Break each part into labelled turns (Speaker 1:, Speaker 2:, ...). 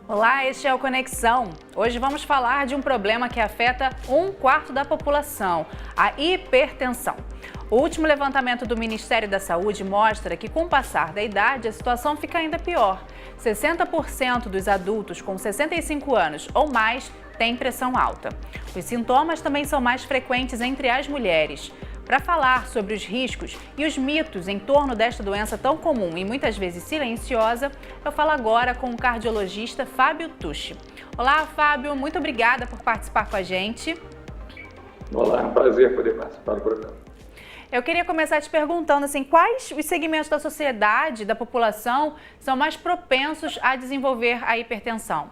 Speaker 1: Olá, este é o Conexão. Hoje vamos falar de um problema que afeta 1/4 da população, a hipertensão. O último levantamento do Ministério da Saúde mostra que, com o passar da idade, a situação fica ainda pior. 60% dos adultos com 65 anos ou mais têm pressão alta. Os sintomas também são mais frequentes entre as mulheres. Para falar sobre os riscos e os mitos em torno desta doença tão comum e muitas vezes silenciosa, eu falo agora com o cardiologista Fábio Tucci. Olá, Fábio, muito obrigada por participar com a gente.
Speaker 2: Olá, é um prazer poder participar do programa.
Speaker 1: Eu queria começar te perguntando quais os segmentos da sociedade, da população, são mais propensos a desenvolver a hipertensão?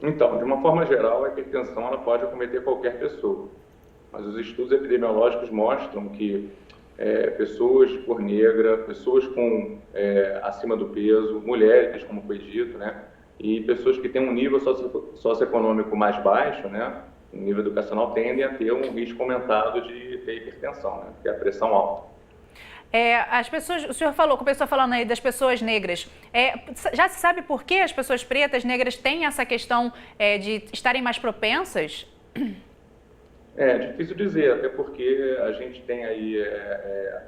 Speaker 2: Então, de uma forma geral, a hipertensão ela pode acometer qualquer pessoa. Mas os estudos epidemiológicos mostram que pessoas de cor negra, pessoas acima do peso, mulheres, como foi dito, né, e pessoas que têm um nível socioeconômico mais baixo, né, um nível educacional, tendem a ter um risco aumentado de ter hipertensão, né, que é a pressão alta.
Speaker 1: As pessoas, o senhor começou falando aí das pessoas negras. Já se sabe por que as pessoas pretas, negras, têm essa questão de estarem mais propensas?
Speaker 2: É difícil dizer, até porque a gente tem aí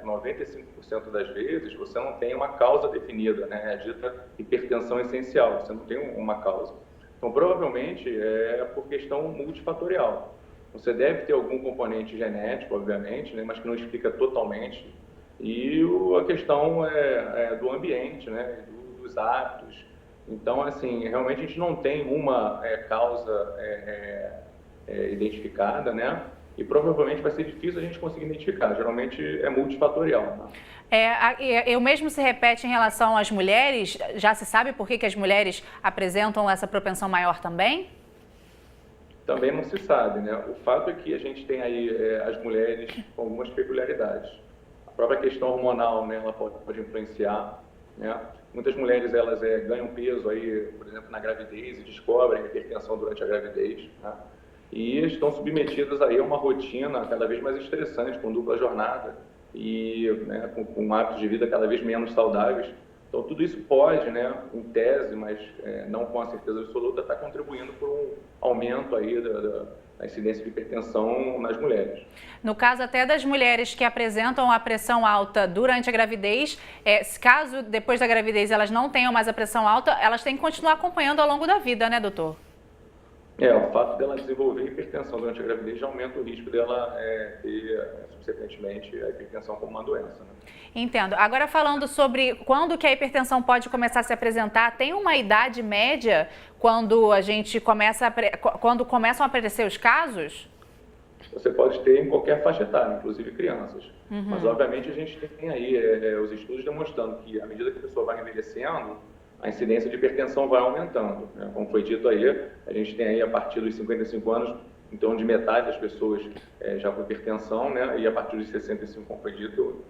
Speaker 2: 95% das vezes você não tem uma causa definida, né? É dita hipertensão essencial, você não tem uma causa. Então, provavelmente é por questão multifatorial. Você deve ter algum componente genético, obviamente, né? Mas que não explica totalmente. E a questão é do ambiente, né? Dos hábitos. Então, assim, realmente a gente não tem uma causa identificada, né? E provavelmente vai ser difícil a gente conseguir identificar. Geralmente é multifatorial.
Speaker 1: O mesmo se repete em relação às mulheres? Já se sabe por que as mulheres apresentam essa propensão maior também?
Speaker 2: Também não se sabe, né? O fato é que a gente tem aí as mulheres com algumas peculiaridades. A própria questão hormonal, né? Ela pode influenciar, né? Muitas mulheres elas ganham peso aí, por exemplo, na gravidez e descobrem hipertensão durante a gravidez, né? E estão submetidas aí a uma rotina cada vez mais estressante, com dupla jornada e né, com hábitos de vida cada vez menos saudáveis. Então, tudo isso pode, né, em tese, mas não com a certeza absoluta, estar contribuindo para um aumento aí da incidência de hipertensão nas mulheres.
Speaker 1: No caso até das mulheres que apresentam a pressão alta durante a gravidez, caso depois da gravidez elas não tenham mais a pressão alta, elas têm que continuar acompanhando ao longo da vida, né, doutor?
Speaker 2: O fato dela desenvolver hipertensão durante a gravidez já aumenta o risco dela ter, subsequentemente, a hipertensão como uma doença. Né?
Speaker 1: Entendo. Agora, falando sobre quando que a hipertensão pode começar a se apresentar, tem uma idade média quando quando começam a aparecer os casos?
Speaker 2: Você pode ter em qualquer faixa etária, inclusive crianças. Uhum. Mas, obviamente, a gente tem aí os estudos demonstrando que, à medida que a pessoa vai envelhecendo, a incidência de hipertensão vai aumentando, né? Como foi dito aí, a gente tem aí a partir dos 55 anos, em torno de metade das pessoas já com hipertensão, né? E a partir dos 65, como foi dito,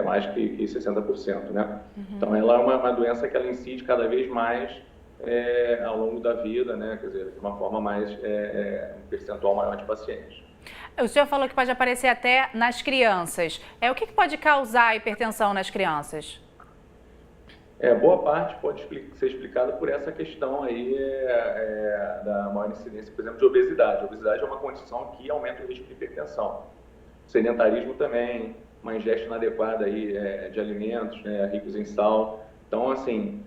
Speaker 2: mais que 60%, né? Uhum. Então, ela é uma doença que ela incide cada vez mais ao longo da vida, né? Quer dizer, de uma forma mais, um percentual maior de pacientes.
Speaker 1: O senhor falou que pode aparecer até nas crianças. O que pode causar a hipertensão nas crianças?
Speaker 2: Boa parte pode ser explicada por essa questão aí da maior incidência, por exemplo, de obesidade. A obesidade é uma condição que aumenta o risco de hipertensão. O sedentarismo também, uma ingesta inadequada aí, de alimentos ricos em sal. Então, assim,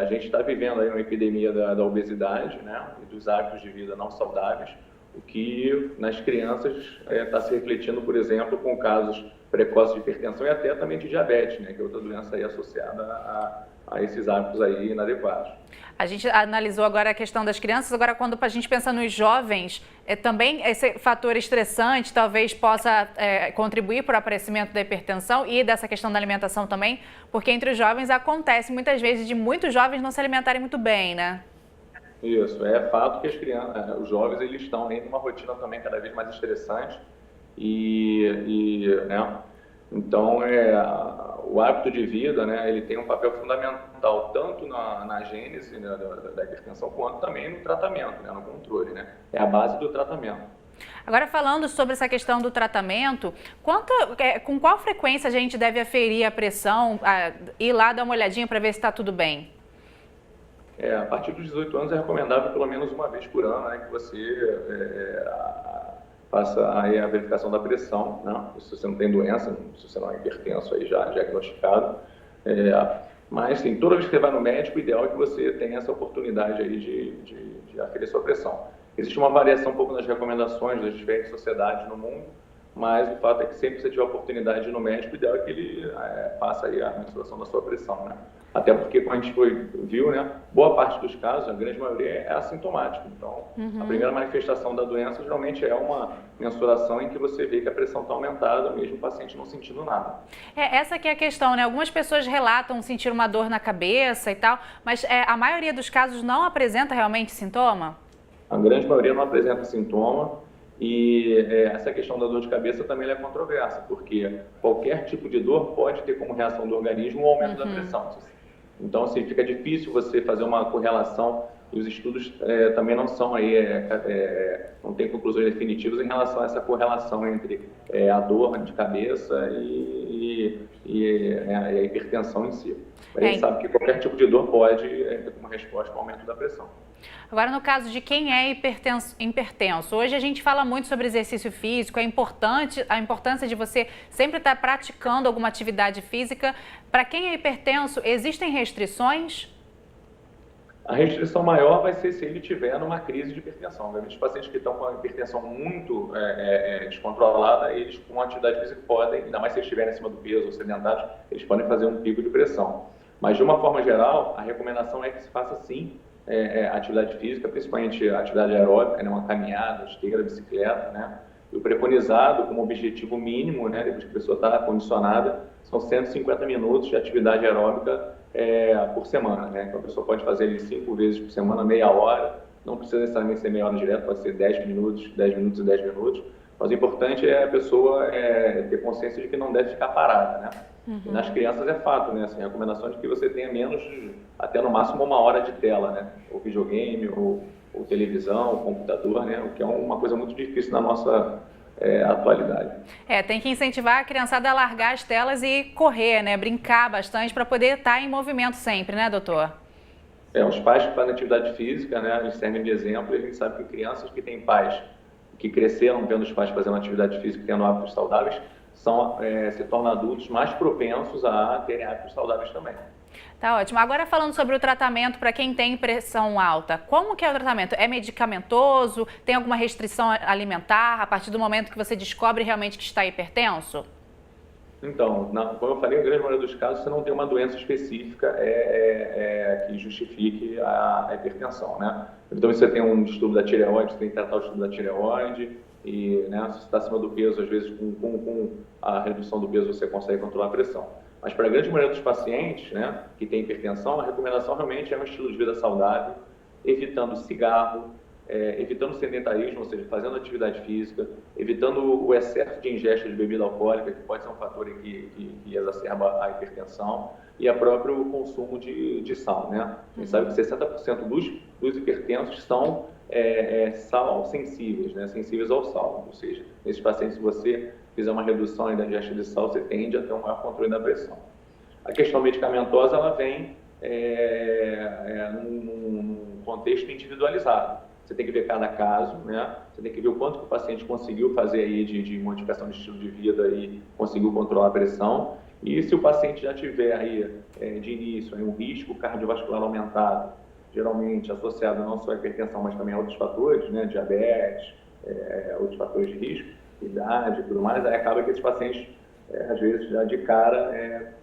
Speaker 2: a gente está vivendo aí uma epidemia da obesidade, né, e dos hábitos de vida não saudáveis, o que nas crianças está se refletindo, por exemplo, com casos precoces de hipertensão e até também de diabetes, né, que é outra doença aí associada a esses hábitos aí inadequados.
Speaker 1: A gente analisou agora a questão das crianças, agora quando a gente pensa nos jovens, também esse fator estressante talvez possa contribuir para o aparecimento da hipertensão e dessa questão da alimentação também, porque entre os jovens acontece muitas vezes de muitos jovens não se alimentarem muito bem, né?
Speaker 2: Isso, é fato que os jovens eles estão em uma rotina também cada vez mais estressante né, então o hábito de vida, né, ele tem um papel fundamental tanto na gênese, né, da hipertensão quanto também no tratamento, né, no controle, né, é a base do tratamento.
Speaker 1: Agora, falando sobre essa questão do tratamento, com qual frequência a gente deve aferir a pressão, ir lá dar uma olhadinha para ver se está tudo bem?
Speaker 2: A partir dos 18 anos é recomendável pelo menos uma vez por ano, né, que você faça aí a verificação da pressão, né, se você não tem doença, se você não é hipertenso aí já diagnosticado. Mas, sim, toda vez que você vai no médico, o ideal é que você tenha essa oportunidade aí de aferir sua pressão. Existe uma variação um pouco nas recomendações das diferentes sociedades no mundo, mas o fato é que sempre que você tiver a oportunidade de ir no médico, o ideal é que ele faça aí a mensuração da sua pressão, né? Até porque, como a gente viu, né, boa parte dos casos, a grande maioria é assintomática. Então, a primeira manifestação da doença geralmente é uma mensuração em que você vê que a pressão está aumentada, mesmo o paciente não sentindo nada.
Speaker 1: Essa que é a questão, né? Algumas pessoas relatam sentir uma dor na cabeça e tal, mas a maioria dos casos não apresenta realmente sintoma?
Speaker 2: A grande maioria não apresenta sintoma. E essa questão da dor de cabeça também é controversa, porque qualquer tipo de dor pode ter como reação do organismo o aumento da pressão. Então, assim, fica difícil você fazer uma correlação, e os estudos também não são não tem conclusões definitivas em relação a essa correlação entre a dor de cabeça e a hipertensão em si. A gente sabe que qualquer tipo de dor pode ter como resposta o aumento da pressão.
Speaker 1: Agora, no caso de quem é hipertenso, hoje a gente fala muito sobre exercício físico, a importância de você sempre estar praticando alguma atividade física. Para quem é hipertenso, existem restrições?
Speaker 2: A restrição maior vai ser se ele tiver numa crise de hipertensão. Obviamente, os pacientes que estão com a hipertensão muito descontrolada, eles com atividade física podem, ainda mais se eles estiverem acima do peso ou sedentários, eles podem fazer um pico de pressão. Mas, de uma forma geral, a recomendação é que se faça sim atividade física, principalmente atividade aeróbica, né, uma caminhada, esteira, bicicleta, né? E o preconizado como objetivo mínimo, né, depois que a pessoa está condicionada, são 150 minutos de atividade aeróbica por semana, né? Então a pessoa pode fazer 5 vezes por semana, meia hora, não precisa necessariamente ser meia hora direto, pode ser 10 minutos e 10 minutos, mas o importante é a pessoa ter consciência de que não deve ficar parada, né? E nas crianças é fato, né? Assim, a recomendação de que você tenha menos, até no máximo 1 hora de tela, né? Ou videogame, ou televisão, ou computador, né? O que é uma coisa muito difícil na nossa atualidade.
Speaker 1: Tem que incentivar a criançada a largar as telas e correr, né? Brincar bastante para poder estar em movimento sempre, né, doutor?
Speaker 2: Os pais que fazem atividade física, né? Eles servem de exemplo e a gente sabe que crianças que têm pais que cresceram vendo os pais fazendo atividade física e tendo hábitos saudáveis, se tornam adultos mais propensos a terem hábitos saudáveis também.
Speaker 1: Tá ótimo. Agora falando sobre o tratamento para quem tem pressão alta, como que é o tratamento? É medicamentoso? Tem alguma restrição alimentar a partir do momento que você descobre realmente que está hipertenso?
Speaker 2: Então, como eu falei, em grande maioria dos casos você não tem uma doença específica que justifique a hipertensão, né? Então você tem um distúrbio da tireoide, você tem que tratar o distúrbio da tireoide e, né, se você está acima do peso, às vezes com a redução do peso você consegue controlar a pressão. Mas para a grande maioria dos pacientes, né, que tem hipertensão, a recomendação realmente é um estilo de vida saudável, evitando cigarro, evitando sedentarismo, ou seja, fazendo atividade física, evitando o excesso de ingesta de bebida alcoólica, que pode ser um fator que exacerba a hipertensão, e o próprio consumo de sal, né? A gente sabe que 60% dos hipertensos são sal sensíveis, né? Sensíveis ao sal, ou seja, nesses pacientes, se você fizer uma redução da ingesta de sal, você tende a ter um maior controle da pressão. A questão medicamentosa, ela vem num contexto individualizado. Você tem que ver cada caso, né? Você tem que ver o quanto que o paciente conseguiu fazer aí de modificação de estilo de vida e conseguiu controlar a pressão. E se o paciente já tiver aí de início um risco cardiovascular aumentado, geralmente associado não só à hipertensão, mas também a outros fatores, né? Diabetes, outros fatores de risco, idade e tudo mais, aí acaba que esses pacientes, às vezes, já de cara,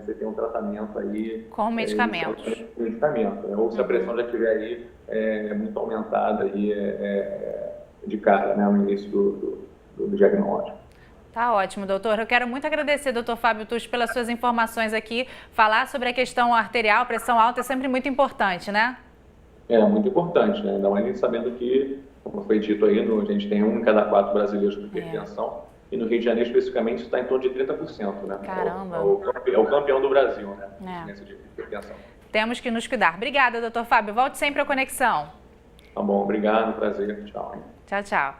Speaker 2: você tem um tratamento aí...
Speaker 1: Com medicamentos.
Speaker 2: Né? Ou se a pressão já estiver aí muito aumentada aí, de cara, né? No início do diagnóstico.
Speaker 1: Tá ótimo, doutor. Eu quero muito agradecer, doutor Fábio Tucci, pelas suas informações aqui. Falar sobre a questão arterial, pressão alta, é sempre muito importante, né?
Speaker 2: Muito importante, né? Ainda mais sabendo que, como foi dito aí, a gente tem 1 em cada 4 brasileiros com hipertensão. E no Rio de Janeiro, especificamente, isso está em torno de 30%, né?
Speaker 1: Caramba!
Speaker 2: É o campeão do Brasil, né? Nessa de hipertensão.
Speaker 1: Temos que nos cuidar. Obrigada, doutor Fábio. Volte sempre à Conexão.
Speaker 2: Tá bom, obrigado, prazer. Tchau.
Speaker 1: Tchau, tchau.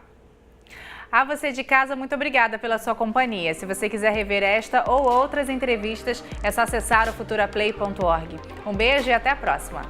Speaker 1: A você de casa, muito obrigada pela sua companhia. Se você quiser rever esta ou outras entrevistas, é só acessar o futuraplay.org. Um beijo e até a próxima.